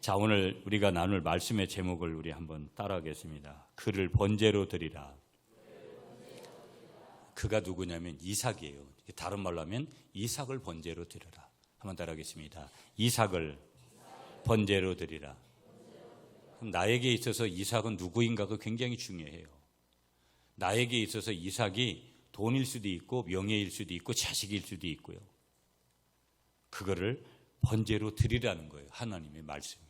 자, 오늘 우리가 나눌 말씀의 제목을 우리 한번 따라하겠습니다. 그를 번제로 드리라. 그가 누구냐면 이삭이에요. 다른 말로 하면 이삭을 번제로 드리라. 한번 따라하겠습니다. 이삭을 번제로 드리라. 그럼 나에게 있어서 이삭은 누구인가가 굉장히 중요해요. 나에게 있어서 이삭이 돈일 수도 있고 명예일 수도 있고 자식일 수도 있고요. 그거를 번제로 드리라는 거예요. 하나님의 말씀이.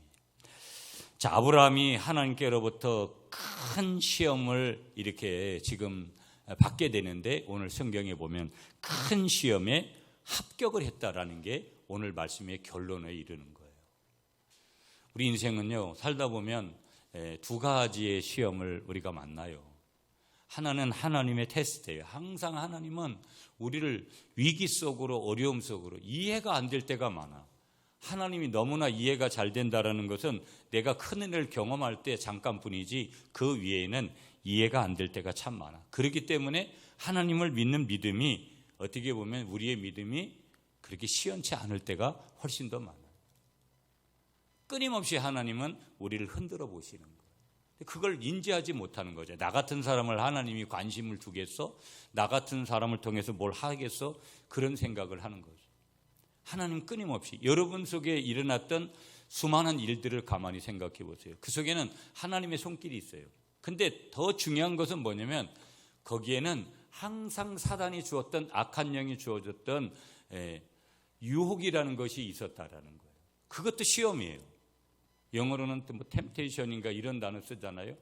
자, 아브라함이 하나님께로부터 큰 시험을 이렇게 지금 받게 되는데 오늘 성경에 보면 큰 시험에 합격을 했다라는 게 오늘 말씀의 결론에 이르는 거예요. 우리 인생은요, 살다 보면 두 가지의 시험을 우리가 만나요. 하나는 하나님의 테스트예요. 항상 하나님은 우리를 위기 속으로, 어려움 속으로, 이해가 안 될 때가 많아. 하나님이 너무나 이해가 잘 된다는 것은 내가 큰 은혜를 경험할 때 잠깐뿐이지 그 위에는 이해가 안 될 때가 참 많아. 그렇기 때문에 하나님을 믿는 믿음이, 어떻게 보면 우리의 믿음이 그렇게 시원치 않을 때가 훨씬 더 많아요. 끊임없이 하나님은 우리를 흔들어 보시는 거예요. 그걸 인지하지 못하는 거죠. 나 같은 사람을 하나님이 관심을 두겠어? 나 같은 사람을 통해서 뭘 하겠어? 그런 생각을 하는 거죠. 하나님 끊임없이 여러분 속에 일어났던 수많은 일들을 가만히 생각해 보세요. 그 속에는 하나님의 손길이 있어요. 근데 더 중요한 것은 뭐냐면 거기에는 항상 사단이 주었던, 악한 영이 주어졌던 유혹이라는 것이 있었다라는 거예요. 그것도 시험이에요. 영어로는 뭐 템테이션인가 이런 단어 쓰잖아요.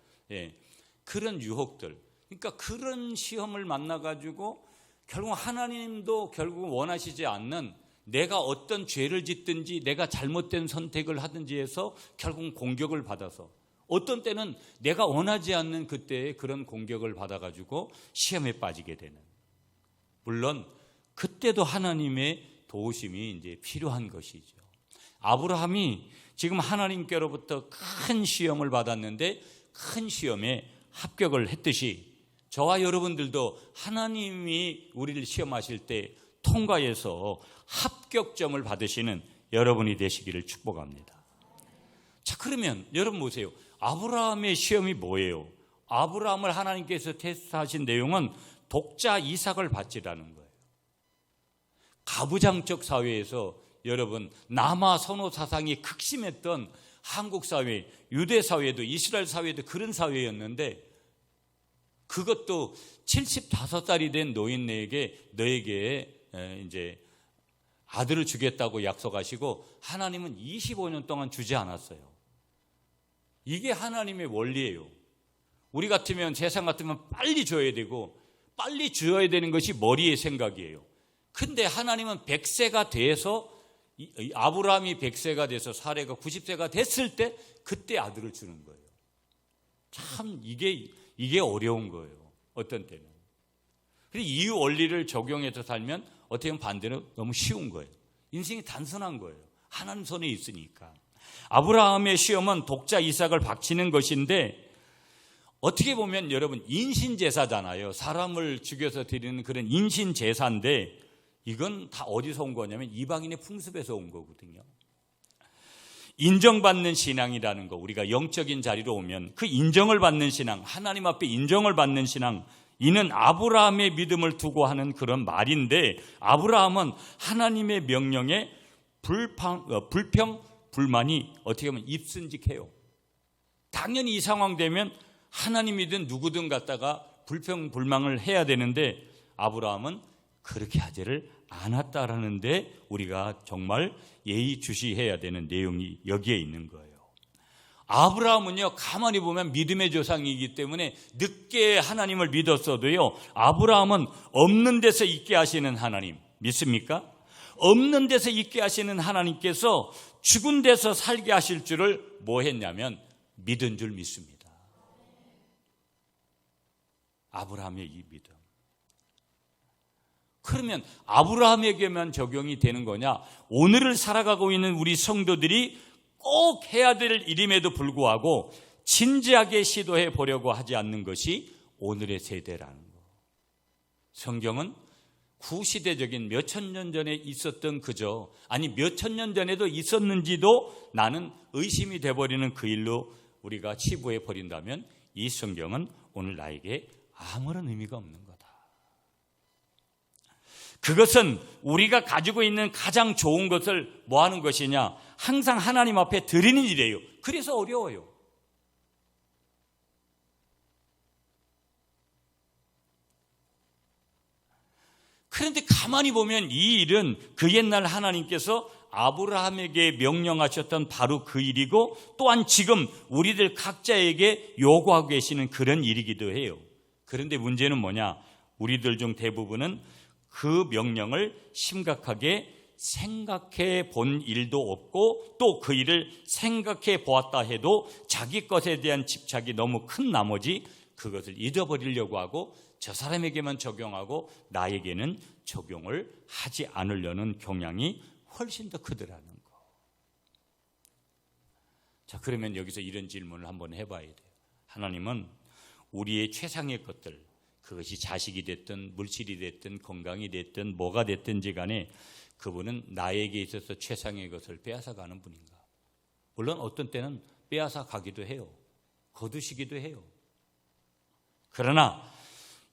그런 유혹들. 그러니까 그런 시험을 만나가지고 결국 하나님도 결국 원하시지 않는, 내가 어떤 죄를 짓든지 내가 잘못된 선택을 하든지 해서 결국 공격을 받아서, 어떤 때는 내가 원하지 않는 그때에 그런 공격을 받아가지고 시험에 빠지게 되는. 물론 그때도 하나님의 도우심이 이제 필요한 것이죠. 아브라함이 지금 하나님께로부터 큰 시험을 받았는데 큰 시험에 합격을 했듯이 저와 여러분들도 하나님이 우리를 시험하실 때 통과해서 합격점을 받으시는 여러분이 되시기를 축복합니다. 자, 그러면 여러분 보세요. 아브라함의 시험이 뭐예요? 아브라함을 하나님께서 테스트하신 내용은 독자 이삭을 바치라는 거예요. 가부장적 사회에서 여러분, 남아 선호 사상이 극심했던 한국 사회, 유대 사회도, 이스라엘 사회도 그런 사회였는데, 그것도 75살이 된 노인네에게 너에게 이제 아들을 주겠다고 약속하시고 하나님은 25년 동안 주지 않았어요. 이게 하나님의 원리예요. 우리 같으면, 세상 같으면 빨리 줘야 되고 빨리 줘야 되는 것이 머리의 생각이에요. 근데 하나님은 100세가 돼서, 아브라함이 100세가 돼서 사례가 90세가 됐을 때 그때 아들을 주는 거예요. 참 이게 어려운 거예요. 어떤 때는. 그래서 이 원리를 적용해서 살면 어떻게 보면 반대로 너무 쉬운 거예요. 인생이 단순한 거예요. 하나님 손에 있으니까. 아브라함의 시험은 독자 이삭을 바치는 것인데, 어떻게 보면 여러분 인신제사잖아요. 사람을 죽여서 드리는 그런 인신제사인데, 이건 다 어디서 온 거냐면 이방인의 풍습에서 온 거거든요. 인정받는 신앙이라는 거, 우리가 영적인 자리로 오면 그 인정을 받는 신앙, 하나님 앞에 인정을 받는 신앙, 이는 아브라함의 믿음을 두고 하는 그런 말인데, 아브라함은 하나님의 명령에 불평, 불만이 어떻게 보면 입순직해요. 당연히 이 상황 되면 하나님이든 누구든 갖다가 불평, 불망을 해야 되는데 아브라함은 그렇게 하지를 않았다라는데 우리가 정말 예의주시해야 되는 내용이 여기에 있는 거예요. 아브라함은요, 가만히 보면 믿음의 조상이기 때문에 늦게 하나님을 믿었어도요, 아브라함은 없는 데서 있게 하시는 하나님 믿습니까? 없는 데서 있게 하시는 하나님께서 죽은 데서 살게 하실 줄을 뭐 했냐면 믿은 줄 믿습니다. 아브라함의 이 믿음. 그러면 아브라함에게만 적용이 되는 거냐? 오늘을 살아가고 있는 우리 성도들이 꼭 해야 될 일임에도 불구하고 진지하게 시도해 보려고 하지 않는 것이 오늘의 세대라는 거. 성경은 구시대적인 몇천 년 전에 있었던 그저, 아니 몇천 년 전에도 있었는지도 나는 의심이 돼버리는 그 일로 우리가 치부해 버린다면 이 성경은 오늘 나에게 아무런 의미가 없는 거다. 그것은 우리가 가지고 있는 가장 좋은 것을 뭐 하는 것이냐? 항상 하나님 앞에 드리는 일이에요. 그래서 어려워요. 그런데 가만히 보면 이 일은 그 옛날 하나님께서 아브라함에게 명령하셨던 바로 그 일이고, 또한 지금 우리들 각자에게 요구하고 계시는 그런 일이기도 해요. 그런데 문제는 뭐냐? 우리들 중 대부분은 그 명령을 심각하게 생각해 본 일도 없고, 또 그 일을 생각해 보았다 해도 자기 것에 대한 집착이 너무 큰 나머지 그것을 잊어버리려고 하고 저 사람에게만 적용하고 나에게는 적용을 하지 않으려는 경향이 훨씬 더 크더라는 거. 자, 그러면 여기서 이런 질문을 한번 해봐야 돼요. 하나님은 우리의 최상의 것들, 그것이 자식이 됐든 물질이 됐든 건강이 됐든 뭐가 됐든지 간에 그분은 나에게 있어서 최상의 것을 빼앗아가는 분인가? 물론 어떤 때는 빼앗아 가기도 해요. 거두시기도 해요. 그러나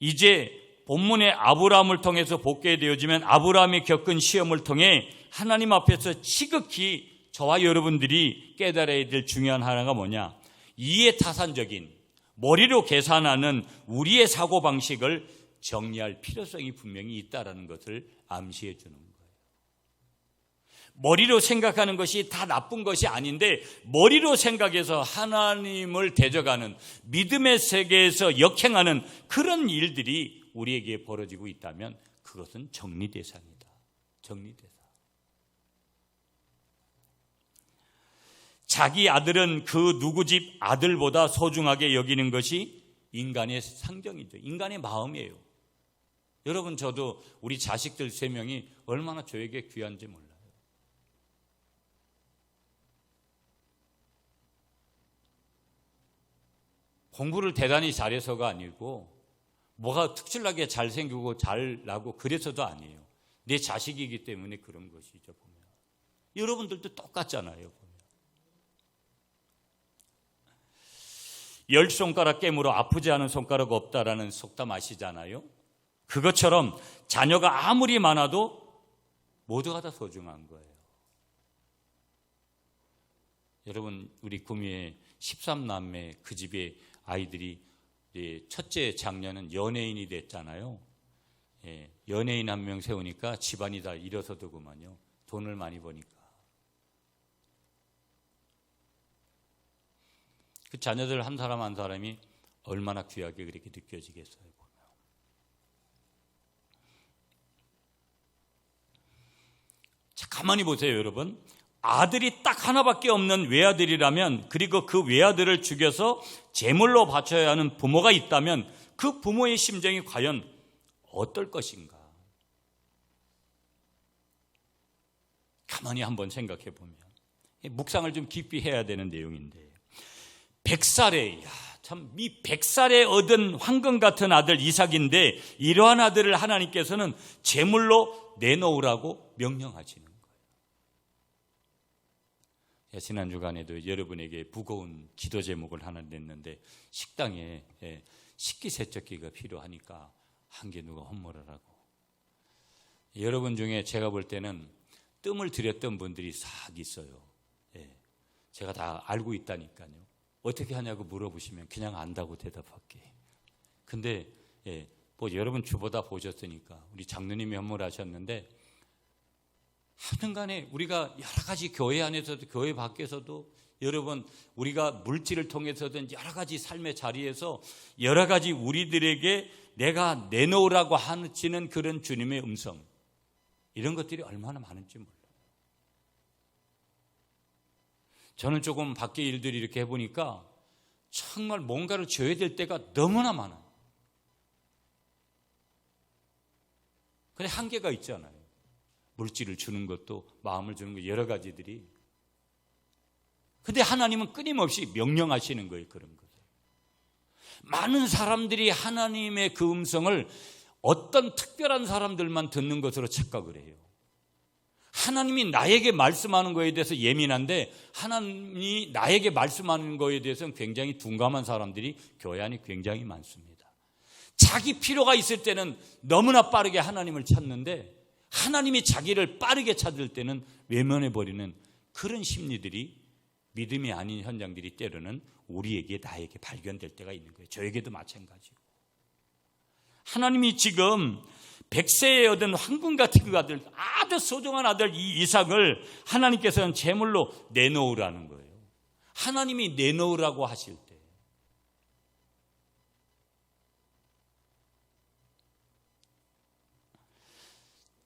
이제 본문의 아브라함을 통해서 복게 되어지면 아브라함이 겪은 시험을 통해 하나님 앞에서 지극히 저와 여러분들이 깨달아야 될 중요한 하나가 뭐냐? 이해타산적인 머리로 계산하는 우리의 사고방식을 정리할 필요성이 분명히 있다는 것을 암시해 주는 거예요. 머리로 생각하는 것이 다 나쁜 것이 아닌데 머리로 생각해서 하나님을 대적하는 믿음의 세계에서 역행하는 그런 일들이 우리에게 벌어지고 있다면 그것은 정리대상이다. 정리대상. 자기 아들은 그 누구 집 아들보다 소중하게 여기는 것이 인간의 상정이죠. 인간의 마음이에요. 여러분, 저도 우리 자식들 3명이 얼마나 저에게 귀한지 몰라요. 공부를 대단히 잘해서가 아니고 뭐가 특출나게 잘생기고 잘나고 그래서도 아니에요. 내 자식이기 때문에 그런 것이죠. 보면 여러분들도 똑같잖아요. 보면 10손가락 깨물어 아프지 않은 손가락 없다라는 속담 아시잖아요. 그것처럼 자녀가 아무리 많아도 모두가 다 소중한 거예요. 여러분, 우리 구미에 13남매 그 집에 아이들이 첫째 장녀는 연예인이 됐잖아요. 연예인 한 명 세우니까 집안이 다 일어서더구만요. 돈을 많이 버니까. 그 자녀들 한 사람 한 사람이 얼마나 귀하게 그렇게 느껴지겠어요. 보면. 자, 가만히 보세요, 여러분. 아들이 딱 하나밖에 없는 외아들이라면, 그리고 그 외아들을 죽여서 제물로 바쳐야 하는 부모가 있다면 그 부모의 심정이 과연 어떨 것인가? 가만히 한번 생각해 보면 묵상을 좀 깊이 해야 되는 내용인데, 100살에 참 이 100살에 얻은 황금 같은 아들 이삭인데 이러한 아들을 하나님께서는 제물로 내놓으라고 명령하시는 거예요. 지난 주간에도 여러분에게 무거운 기도 제목을 하나 냈는데, 식당에 식기세척기가 필요하니까 한 개 누가 헌물을 하고, 여러분 중에 제가 볼 때는 뜸을 들였던 분들이 싹 있어요. 제가 다 알고 있다니까요. 어떻게 하냐고 물어보시면 그냥 안다고 대답할게. 근데 뭐 여러분 주보다 보셨으니까 우리 장로님이 헌물하셨는데, 하여튼간에 우리가 여러 가지 교회 안에서도 교회 밖에서도 여러분 우리가 물질을 통해서든 여러 가지 삶의 자리에서 여러 가지 우리들에게 내가 내놓으라고 하시는 그런 주님의 음성, 이런 것들이 얼마나 많은지 몰라요. 저는 조금 밖에 일들이 이렇게 해보니까 정말 뭔가를 줘야 될 때가 너무나 많아요. 근데 한계가 있잖아요. 물질을 주는 것도 마음을 주는 것 여러 가지들이. 근데 하나님은 끊임없이 명령하시는 거예요. 그런 것을. 많은 사람들이 하나님의 그 음성을 어떤 특별한 사람들만 듣는 것으로 착각을 해요. 하나님이 나에게 말씀하는 거에 대해서 예민한데 하나님이 나에게 말씀하는 거에 대해서는 굉장히 둔감한 사람들이 교회 안에 굉장히 많습니다. 자기 필요가 있을 때는 너무나 빠르게 하나님을 찾는데 하나님이 자기를 빠르게 찾을 때는 외면해버리는 그런 심리들이 믿음이 아닌 현장들이 때로는 우리에게 나에게 발견될 때가 있는 거예요. 저에게도 마찬가지고. 하나님이 지금 100세에 얻은 황금 같은 그 아들, 아주 소중한 아들 이 이삭을 하나님께서는 제물로 내놓으라는 거예요. 하나님이 내놓으라고 하실 때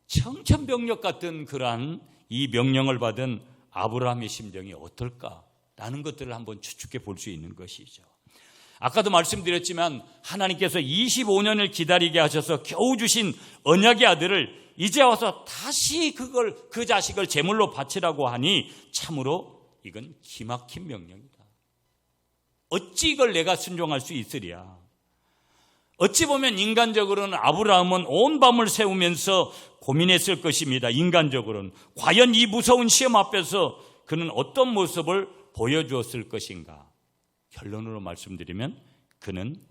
청천벽력 같은 그러한 이 명령을 받은 아브라함의 심정이 어떨까라는 것들을 한번 추측해 볼 수 있는 것이죠. 아까도 말씀드렸지만 하나님께서 25년을 기다리게 하셔서 겨우 주신 언약의 아들을 이제 와서 다시 그 자식을 제물로 바치라고 하니 참으로 이건 기막힌 명령이다. 어찌 이걸 내가 순종할 수 있으랴. 어찌 보면 인간적으로는 아브라함은 온 밤을 새우면서 고민했을 것입니다. 인간적으로는 과연 이 무서운 시험 앞에서 그는 어떤 모습을 보여주었을 것인가. 결론으로 말씀드리면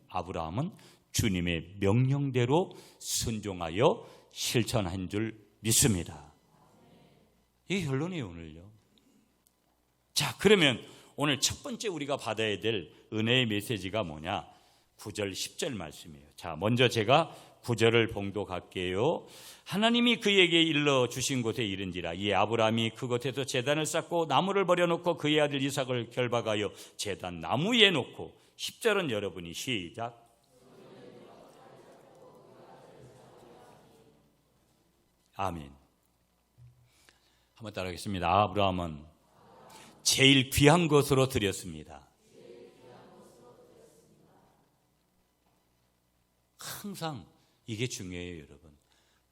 아브라함은 주님의 명령대로 순종하여 실천한 줄 믿습니다. 이게 결론이에요, 오늘요. 자, 그러면 오늘 첫 번째 우리가 받아야 될 은혜의 메시지가 뭐냐? 9절 10절 말씀이에요. 자, 먼저 제가 9절을 봉독할게요. 하나님이 그에게 일러 주신 곳에 이른지라 이 아브라함이 그곳에서 제단을 쌓고 나무를 버려놓고 그의 아들 이삭을 결박하여 제단 나무 위에 놓고 10절은 여러분이 시작. 아멘. 한번 따라하겠습니다. 아브라함은 제일 귀한 것으로 드렸습니다. 항상 이게 중요해요, 여러분.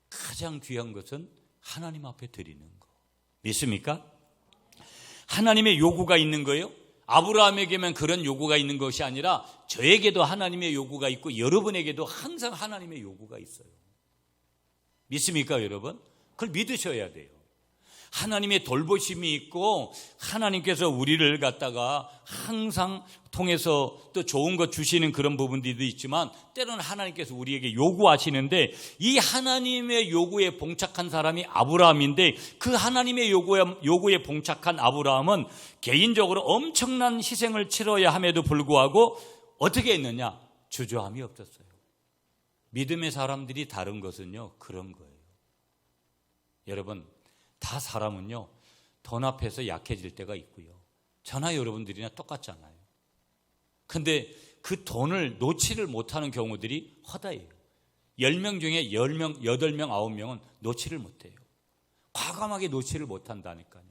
가장 귀한 것은 하나님 앞에 드리는 거. 믿습니까? 하나님의 요구가 있는 거예요. 아브라함에게만 그런 요구가 있는 것이 아니라 저에게도 하나님의 요구가 있고 여러분에게도 항상 하나님의 요구가 있어요. 믿습니까, 여러분? 그걸 믿으셔야 돼요. 하나님의 돌보심이 있고 하나님께서 우리를 갖다가 항상 통해서 또 좋은 것 주시는 그런 부분들도 있지만 때로는 하나님께서 우리에게 요구하시는데 이 하나님의 요구에 봉착한 사람이 아브라함인데 그 하나님의 요구에 봉착한 아브라함은 개인적으로 엄청난 희생을 치러야 함에도 불구하고 어떻게 했느냐? 주저함이 없었어요. 믿음의 사람들이 다른 것은요, 그런 거예요. 여러분, 다 사람은요, 돈 앞에서 약해질 때가 있고요. 저나 여러분들이나 똑같잖아요. 근데 그 돈을 놓지를 못하는 경우들이 허다해요. 10명 중에 10명, 8명, 9명은 놓지를 못해요. 과감하게 놓지를 못한다니까요.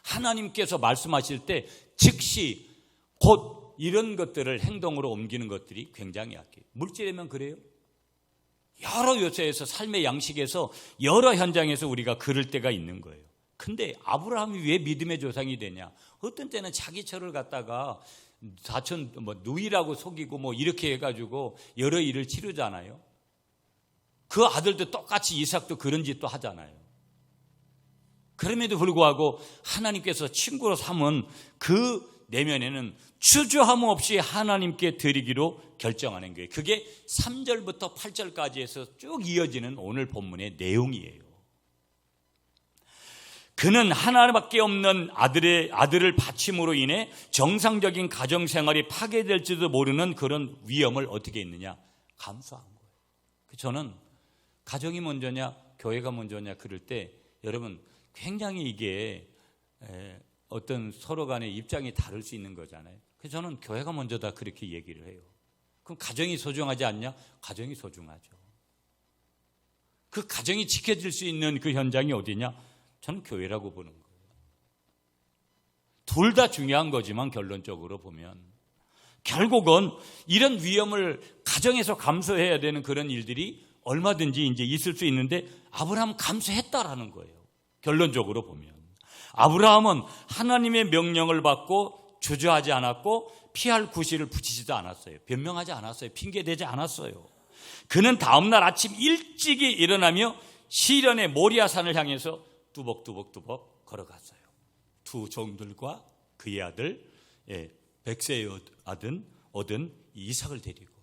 하나님께서 말씀하실 때 즉시 곧 이런 것들을 행동으로 옮기는 것들이 굉장히 약해요. 물질이면 그래요. 여러 요소에서 삶의 양식에서 여러 현장에서 우리가 그럴 때가 있는 거예요. 근데 아브라함이 왜 믿음의 조상이 되냐? 어떤 때는 자기 철을 갖다가 사촌 누이라고 속이고 이렇게 해가지고 여러 일을 치르잖아요. 그 아들도 똑같이 이삭도 그런 짓도 하잖아요. 그럼에도 불구하고 하나님께서 친구로 삼은 그 내면에는 주저함 없이 하나님께 드리기로 결정하는 거예요. 그게 3절부터 8절까지 해서 쭉 이어지는 오늘 본문의 내용이에요. 그는 하나밖에 없는 아들을 바침으로 인해 정상적인 가정생활이 파괴될지도 모르는 그런 위험을 어떻게 했느냐? 감수한 거예요. 저는 가정이 먼저냐 교회가 먼저냐 그럴 때 여러분 굉장히 이게 어떤 서로 간의 입장이 다를 수 있는 거잖아요. 그래서 저는 교회가 먼저다 그렇게 얘기를 해요. 그럼 가정이 소중하지 않냐? 가정이 소중하죠. 그 가정이 지켜질 수 있는 그 현장이 어디냐? 저는 교회라고 보는 거예요. 둘 다 중요한 거지만 결론적으로 보면 결국은 이런 위험을 가정에서 감수해야 되는 그런 일들이 얼마든지 이제 있을 수 있는데 아브라함은 감수했다라는 거예요. 결론적으로 보면 아브라함은 하나님의 명령을 받고 주저하지 않았고 피할 구실을 붙이지도 않았어요. 변명하지 않았어요. 핑계대지 않았어요. 그는 다음날 아침 일찍이 일어나며 시련의 모리아산을 향해서 뚜벅뚜벅 걸어갔어요. 두 종들과 그의 아들 백세의 얻은 이삭을 데리고.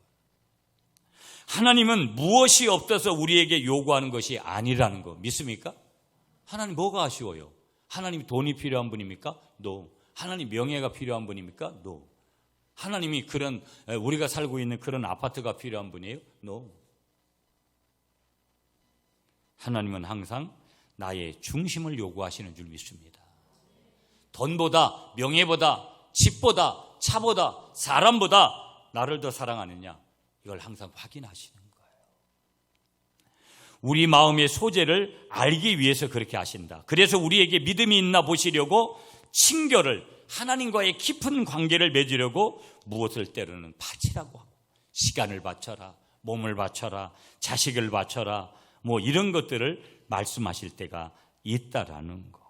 하나님은 무엇이 없어서 우리에게 요구하는 것이 아니라는 거 믿습니까? 하나님 뭐가 아쉬워요? 하나님 돈이 필요한 분입니까? No. 하나님 명예가 필요한 분입니까? No. 하나님이 그런 우리가 살고 있는 그런 아파트가 필요한 분이에요? No. 하나님은 항상 나의 중심을 요구하시는 줄 믿습니다. 돈보다, 명예보다, 집보다, 차보다, 사람보다 나를 더 사랑하느냐, 이걸 항상 확인하시는 거예요. 우리 마음의 소재를 알기 위해서 그렇게 하신다. 그래서 우리에게 믿음이 있나 보시려고 친교를, 하나님과의 깊은 관계를 맺으려고 무엇을 때로는 바치라고 하고, 시간을 바쳐라, 몸을 바쳐라, 자식을 바쳐라, 뭐 이런 것들을 말씀하실 때가 있다라는 거.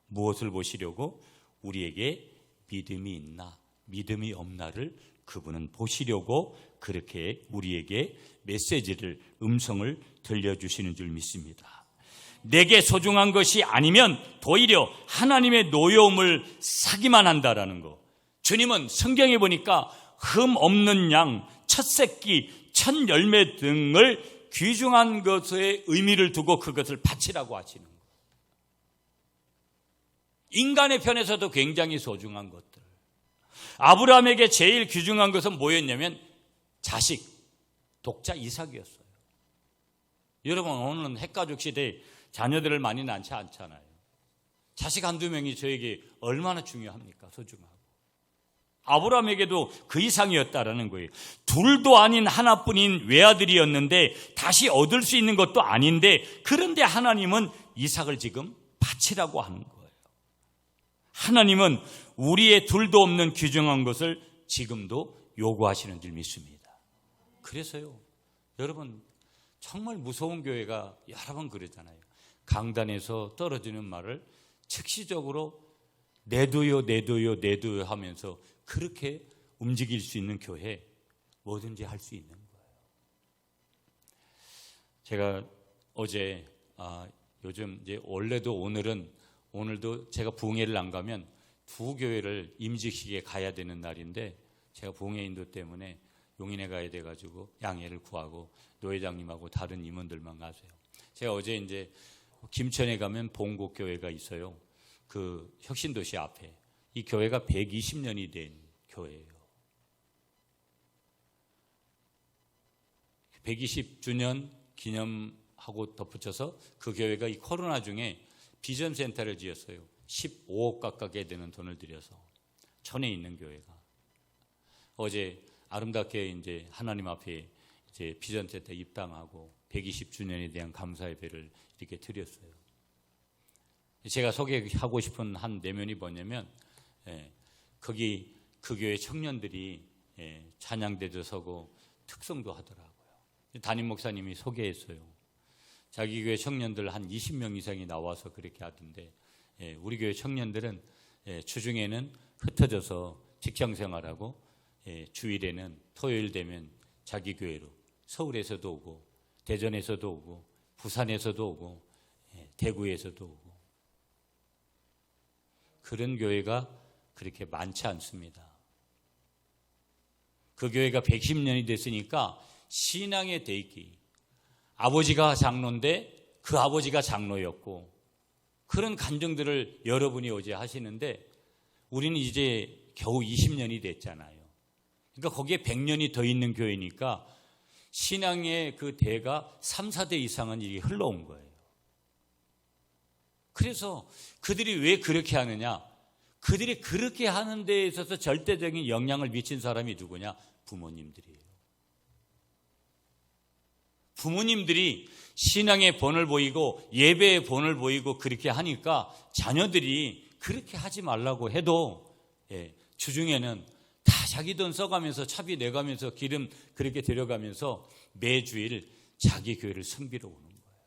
무엇을 보시려고? 우리에게 믿음이 있나, 믿음이 없나를 그분은 보시려고 그렇게 우리에게 메시지를, 음성을 들려주시는 줄 믿습니다. 내게 소중한 것이 아니면 도리어 하나님의 노여움을 사기만 한다라는 거. 주님은 성경에 보니까 흠 없는 양, 첫 새끼, 첫 열매 등을 귀중한 것에 의미를 두고 그것을 바치라고 하시는 거예요. 인간의 편에서도 굉장히 소중한 것들. 아브라함에게 제일 귀중한 것은 뭐였냐면 자식, 독자 이삭이었어요. 여러분, 오늘은 핵가족 시대에 자녀들을 많이 낳지 않잖아요. 자식 한두 명이 저에게 얼마나 중요합니까? 소중하고. 아브라함에게도 그 이상이었다라는 거예요. 둘도 아닌 하나뿐인 외아들이었는데 다시 얻을 수 있는 것도 아닌데, 그런데 하나님은 이삭을 지금 바치라고 하는 거예요. 하나님은 우리의 둘도 없는 귀중한 것을 지금도 요구하시는 줄 믿습니다. 그래서요, 여러분, 정말 무서운 교회가 여러 번 그러잖아요. 강단에서 떨어지는 말을 즉시적으로 내도요 하면서 그렇게 움직일 수 있는 교회, 뭐든지 할 수 있는 거예요. 제가 어제 요즘 이제 원래도 오늘도 제가 부흥회를 안 가면 두 교회를 임직식에 가야 되는 날인데, 제가 부흥회 인도 때문에 용인에 가야 돼가지고 양해를 구하고 노회장님하고 다른 임원들만 가세요. 제가 어제 이제 김천에 가면 봉곡교회가 있어요. 그 혁신도시 앞에. 이 교회가 120년이 된 교회예요. 120주년 기념하고 덧붙여서 그 교회가 이 코로나 중에 비전센터를 지었어요. 15억 가깝게 되는 돈을 들여서. 천에 있는 교회가. 어제 아름답게 이제 하나님 앞에 이제 비전센터 입당하고 120주년에 대한 감사 예배를 이렇게 드렸어요. 제가 소개하고 싶은 한 내면이 뭐냐면, 거기 그 교회 청년들이 찬양대도 서고 특성도 하더라고요. 담임 목사님이 소개했어요. 자기 교회 청년들 한 20명 이상이 나와서 그렇게 하던데, 우리 교회 청년들은 주중에는 흩어져서 직장 생활하고, 주일에는 토요일 되면 자기 교회로 서울에서도 오고 대전에서도 오고 부산에서도 오고 대구에서도 오고. 그런 교회가 그렇게 많지 않습니다. 그 교회가 110년이 됐으니까 신앙의 대기, 아버지가 장로인데 그 아버지가 장로였고, 그런 간증들을 여러분이 어제 하시는데, 우리는 이제 겨우 20년이 됐잖아요. 그러니까 거기에 100년이 더 있는 교회니까 신앙의 그 대가 3, 4대 이상은 이게 흘러온 거예요. 그래서 그들이 왜 그렇게 하느냐? 그들이 그렇게 하는 데에 있어서 절대적인 영향을 미친 사람이 누구냐? 부모님들이에요. 부모님들이 신앙의 본을 보이고 예배의 본을 보이고 그렇게 하니까 자녀들이 그렇게 하지 말라고 해도 주중에는 다 자기 돈 써가면서 차비 내가면서 기름 그렇게 들여가면서 매주일 자기 교회를 섬기러 오는 거예요.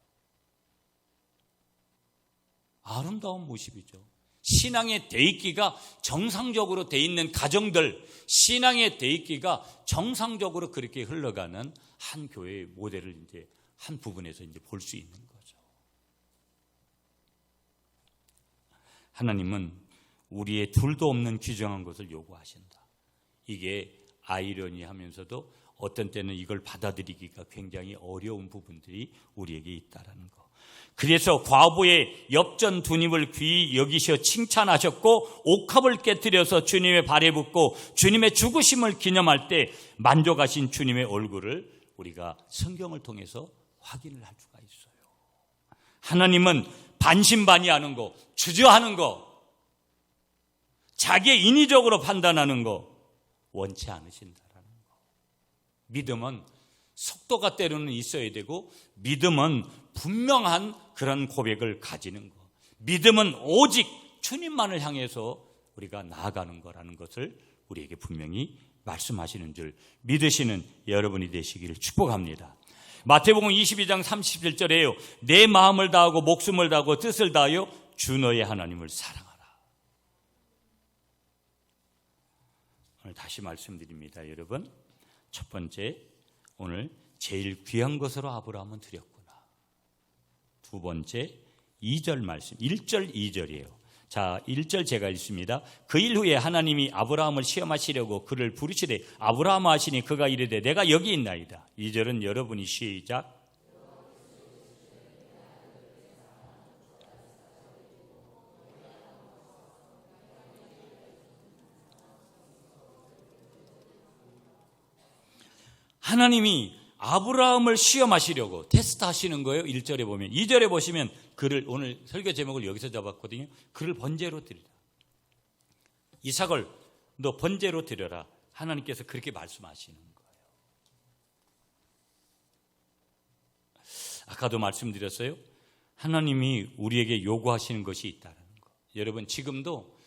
아름다운 모습이죠. 신앙의 대입기가 정상적으로 돼 있는 가정들, 신앙의 대입기가 정상적으로 그렇게 흘러가는 한 교회의 모델을 이제 한 부분에서 이제 볼 수 있는 거죠. 하나님은 우리의 둘도 없는 귀중한 것을 요구하신다. 이게 아이러니하면서도 어떤 때는 이걸 받아들이기가 굉장히 어려운 부분들이 우리에게 있다라는 거. 그래서 과부의 엽전 두 입을 귀히 여기셔 칭찬하셨고 옥합을 깨뜨려서 주님의 발에 붓고 주님의 죽으심을 기념할 때 만족하신 주님의 얼굴을 우리가 성경을 통해서 확인을 할 수가 있어요. 하나님은 반신반의하는 거, 주저하는 거, 자기의 인위적으로 판단하는 거 원치 않으신다라는 거. 믿음은 속도가 때로는 있어야 되고, 믿음은 분명한 그런 고백을 가지는 거. 믿음은 오직 주님만을 향해서 우리가 나아가는 거라는 것을 우리에게 분명히 말씀하시는 줄 믿으시는 여러분이 되시기를 축복합니다. 마태복음 22장 37절에요. 내 마음을 다하고 목숨을 다하고 뜻을 다하여 주 너의 하나님을 사랑하라. 오늘 다시 말씀드립니다. 여러분, 첫 번째, 오늘 제일 귀한 것으로 아브라함은 드렸구나. 두 번째, 2절 말씀, 1절 2절이에요. 자, 1절 제가 읽습니다. 그 일 후에 하나님이 아브라함을 시험하시려고 그를 부르시되 아브라함아 하시니 그가 이르되 내가 여기 있나이다. 2절은 여러분이 시작. 하나님이 아브라함을 시험하시려고 테스트하시는 거예요. 1절에 보면. 2절에 보시면 그를, 오늘 설교 제목을 여기서 잡았거든요. 그를 번제로 드리라. 이삭을 너 번제로 드려라. 하나님께서 그렇게 말씀하시는 거예요. 아까도 말씀드렸어요. 하나님이 우리에게 요구하시는 것이 있다는 거. 여러분, 지금도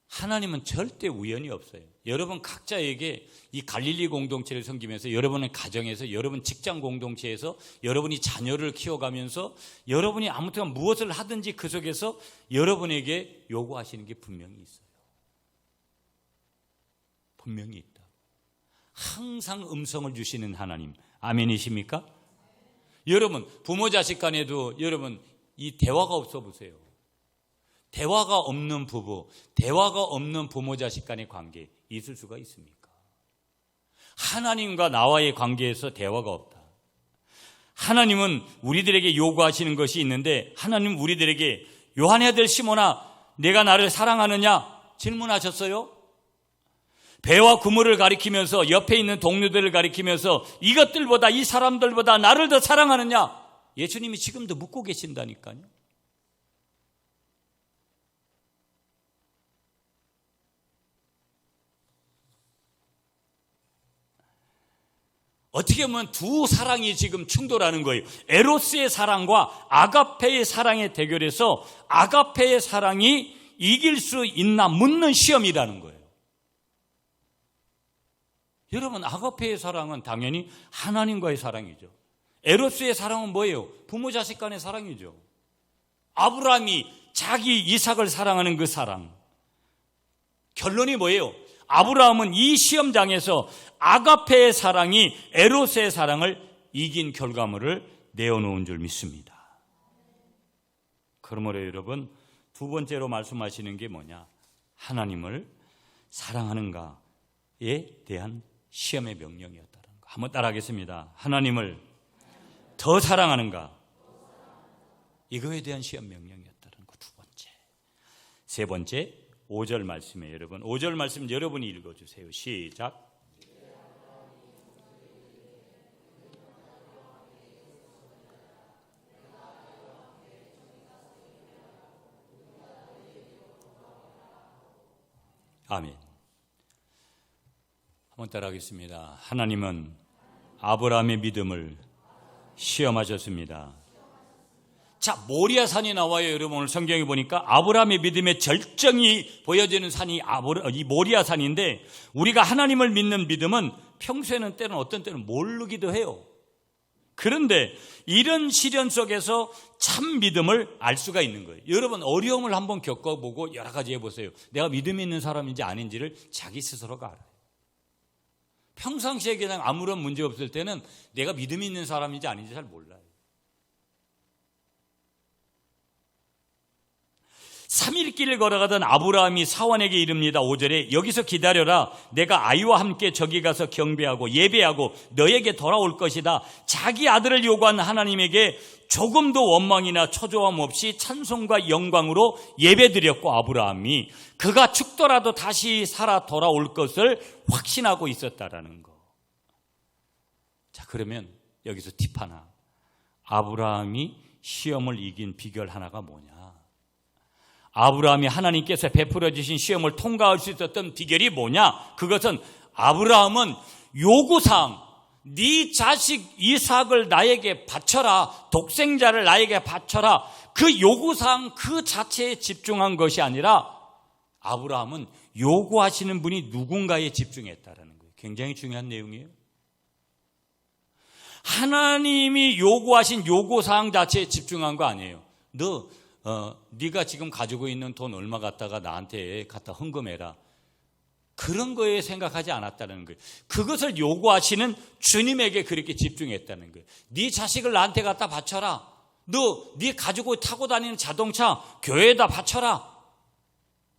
하나님은 절대 우연이 없어요. 여러분 각자에게 이 갈릴리 공동체를 섬기면서, 여러분의 가정에서, 여러분 직장 공동체에서, 여러분이 자녀를 키워가면서, 여러분이 아무튼 무엇을 하든지 그 속에서 여러분에게 요구하시는 게 분명히 있어요. 분명히 있다. 항상 음성을 주시는 하나님. 아멘이십니까? 여러분, 부모 자식 간에도 여러분 이 대화가 없어 보세요. 대화가 없는 부부, 대화가 없는 부모 자식 간의 관계 있을 수가 있습니까? 하나님과 나와의 관계에서 대화가 없다. 하나님은 우리들에게 요구하시는 것이 있는데, 하나님은 우리들에게 요한의 아들 시몬아 내가 나를 사랑하느냐 질문하셨어요. 배와 그물을 가리키면서, 옆에 있는 동료들을 가리키면서 이것들보다, 이 사람들보다 나를 더 사랑하느냐, 예수님이 지금도 묻고 계신다니까요. 어떻게 보면 두 사랑이 지금 충돌하는 거예요. 에로스의 사랑과 아가페의 사랑의 대결에서 아가페의 사랑이 이길 수 있나 묻는 시험이라는 거예요. 여러분, 아가페의 사랑은 당연히 하나님과의 사랑이죠. 에로스의 사랑은 뭐예요? 부모 자식 간의 사랑이죠. 아브라함이 자기 이삭을 사랑하는 그 사랑. 결론이 뭐예요? 아브라함은 이 시험장에서 아가페의 사랑이 에로스의 사랑을 이긴 결과물을 내어놓은 줄 믿습니다. 그러므로 여러분, 두 번째로 말씀하시는 게 뭐냐? 하나님을 사랑하는가에 대한 시험의 명령이었다는 거. 한번 따라하겠습니다. 하나님을 더 사랑하는가? 이거에 대한 시험 명령이었다는 거. 두 번째. 세 번째, 5절 말씀이에요. 여러분, 5절 말씀 여러분이 읽어주세요. 시작. 아멘. 한번 따라하겠습니다. 하나님은 아브라함의 믿음을 시험하셨습니다. 자, 모리아 산이 나와요. 여러분, 오늘 성경에 보니까 아브라함의 믿음의 절정이 보여지는 산이 이 모리아 산인데, 우리가 하나님을 믿는 믿음은 평소에는 때는 어떤 때는 모르기도 해요. 그런데 이런 시련 속에서 참 믿음을 알 수가 있는 거예요. 여러분 어려움을 한번 겪어보고 여러 가지 해보세요. 내가 믿음이 있는 사람인지 아닌지를 자기 스스로가 알아요. 평상시에 그냥 아무런 문제 없을 때는 내가 믿음이 있는 사람인지 아닌지 잘 몰라요. 3일 길을 걸어가던 아브라함이 사원에게 이릅니다. 5절에 여기서 기다려라. 내가 아이와 함께 저기 가서 경배하고 예배하고 너에게 돌아올 것이다. 자기 아들을 요구한 하나님에게 조금도 원망이나 초조함 없이 찬송과 영광으로 예배드렸고 아브라함이 그가 죽더라도 다시 살아 돌아올 것을 확신하고 있었다라는 거. 자, 그러면 여기서 팁 하나. 아브라함이 시험을 이긴 비결 하나가 뭐냐? 아브라함이 하나님께서 베풀어 주신 시험을 통과할 수 있었던 비결이 뭐냐? 그것은 아브라함은 요구사항, 네 자식 이삭을 나에게 바쳐라, 독생자를 나에게 바쳐라, 그 요구사항 그 자체에 집중한 것이 아니라 아브라함은 요구하시는 분이 누군가에 집중했다라는 거예요. 굉장히 중요한 내용이에요. 하나님이 요구하신 요구사항 자체에 집중한 거 아니에요. 네가 지금 가지고 있는 돈 얼마 갖다가 나한테 갖다 헌금해라. 그런 거에 생각하지 않았다는 거예요. 그것을 요구하시는 주님에게 그렇게 집중했다는 거예요. 네 자식을 나한테 갖다 바쳐라. 네 가지고 타고 다니는 자동차 교회에다 바쳐라.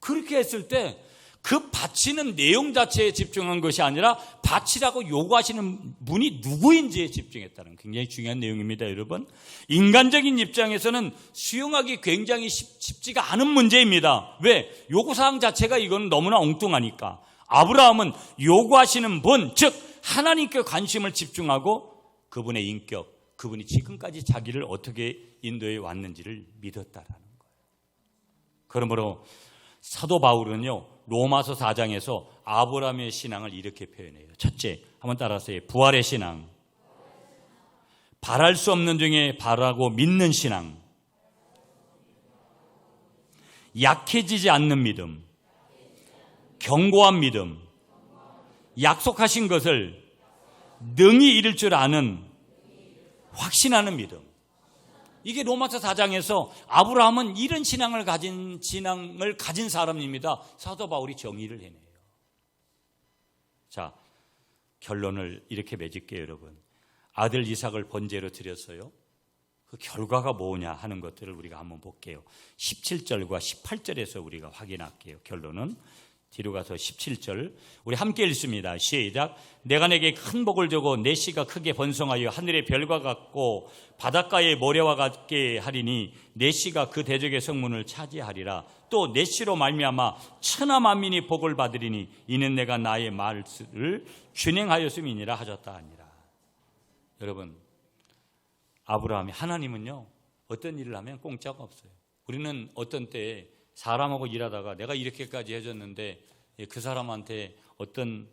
그렇게 했을 때 그 바치는 내용 자체에 집중한 것이 아니라 바치라고 요구하시는 분이 누구인지에 집중했다는 굉장히 중요한 내용입니다. 여러분, 인간적인 입장에서는 수용하기 굉장히 쉽지가 않은 문제입니다. 왜? 요구사항 자체가 이건 너무나 엉뚱하니까. 아브라함은 요구하시는 분, 즉 하나님께 관심을 집중하고 그분의 인격, 그분이 지금까지 자기를 어떻게 인도해 왔는지를 믿었다라는 거예요. 그러므로 사도 바울은요, 로마서 4장에서 아브라함의 신앙을 이렇게 표현해요. 첫째, 한번 따라하세요. 부활의 신앙, 바랄 수 없는 중에 바라고 믿는 신앙, 약해지지 않는 믿음, 견고한 믿음, 약속하신 것을 능히 이룰 줄 아는 확신하는 믿음. 이게 로마서 4장에서 아브라함은 이런 신앙을 가진 사람입니다. 사도 바울이 정의를 해내요. 자, 결론을 이렇게 맺을게요, 여러분. 아들 이삭을 번제로 드렸어요. 그 결과가 뭐냐 하는 것들을 우리가 한번 볼게요. 17절과 18절에서 우리가 확인할게요. 결론은 뒤로 가서 17절 우리 함께 읽습니다. 시작. 내가 내게 큰 복을 주고 내 씨가 크게 번성하여 하늘의 별과 같고 바닷가의 모래와 같게 하리니 내 씨가 그 대적의 성문을 차지하리라. 또 내 씨로 말미암아 천하 만민이 복을 받으리니 이는 내가 나의 말을 준행하였음이니라 하셨다 하니라. 여러분, 아브라함이 하나님은요 어떤 일을 하면 공짜가 없어요. 우리는 어떤 때에 사람하고 일하다가 내가 이렇게까지 해줬는데 그 사람한테 어떤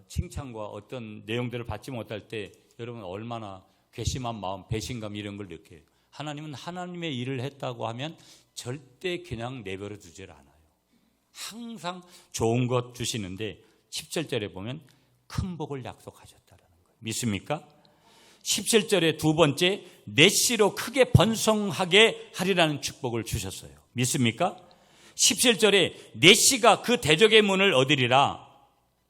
칭찬과 어떤 내용들을 받지 못할 때 여러분 얼마나 괘씸한 마음, 배신감 이런 걸 느껴요. 하나님은 하나님의 일을 했다고 하면 절대 그냥 내버려 두질 않아요. 항상 좋은 것 주시는데 17절에 보면 큰 복을 약속하셨다는 거예요. 믿습니까? 17절에 두 번째, 내 씨로 크게 번성하게 하리라는 축복을 주셨어요. 믿습니까? 17절에 내 씨가 그 대적의 문을 얻으리라.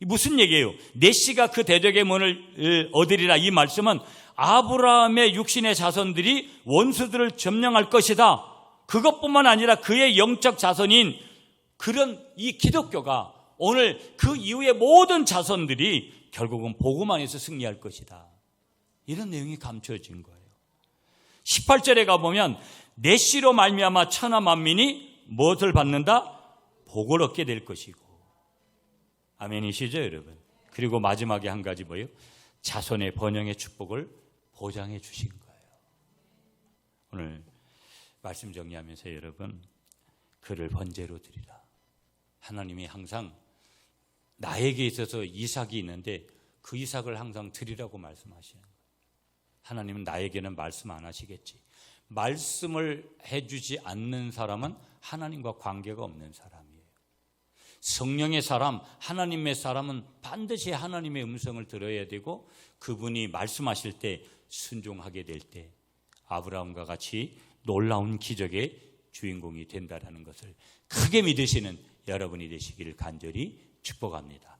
무슨 얘기예요? 내 씨가 그 대적의 문을 얻으리라. 이 말씀은 아브라함의 육신의 자손들이 원수들을 점령할 것이다. 그것뿐만 아니라 그의 영적 자손인 그런 이 기독교가 오늘 그 이후의 모든 자손들이 결국은 복음 안에서 승리할 것이다. 이런 내용이 감춰진 거예요. 18절에 가보면 내 씨로 말미암아 천하 만민이 무엇을 받는다? 복을 얻게 될 것이고. 아멘이시죠, 여러분? 그리고 마지막에 한 가지 뭐예요? 자손의 번영의 축복을 보장해 주신 거예요. 오늘 말씀 정리하면서 여러분, 그를 번제로 드리라. 하나님이 항상 나에게 있어서 이삭이 있는데 그 이삭을 항상 드리라고 말씀하시는 거예요. 하나님은 나에게는 말씀 안 하시겠지. 말씀을 해주지 않는 사람은 하나님과 관계가 없는 사람이에요. 성령의 사람, 하나님의 사람은 반드시 하나님의 음성을 들어야 되고 그분이 말씀하실 때 순종하게 될 때 아브라함과 같이 놀라운 기적의 주인공이 된다라는 것을 크게 믿으시는 여러분이 되시기를 간절히 축복합니다.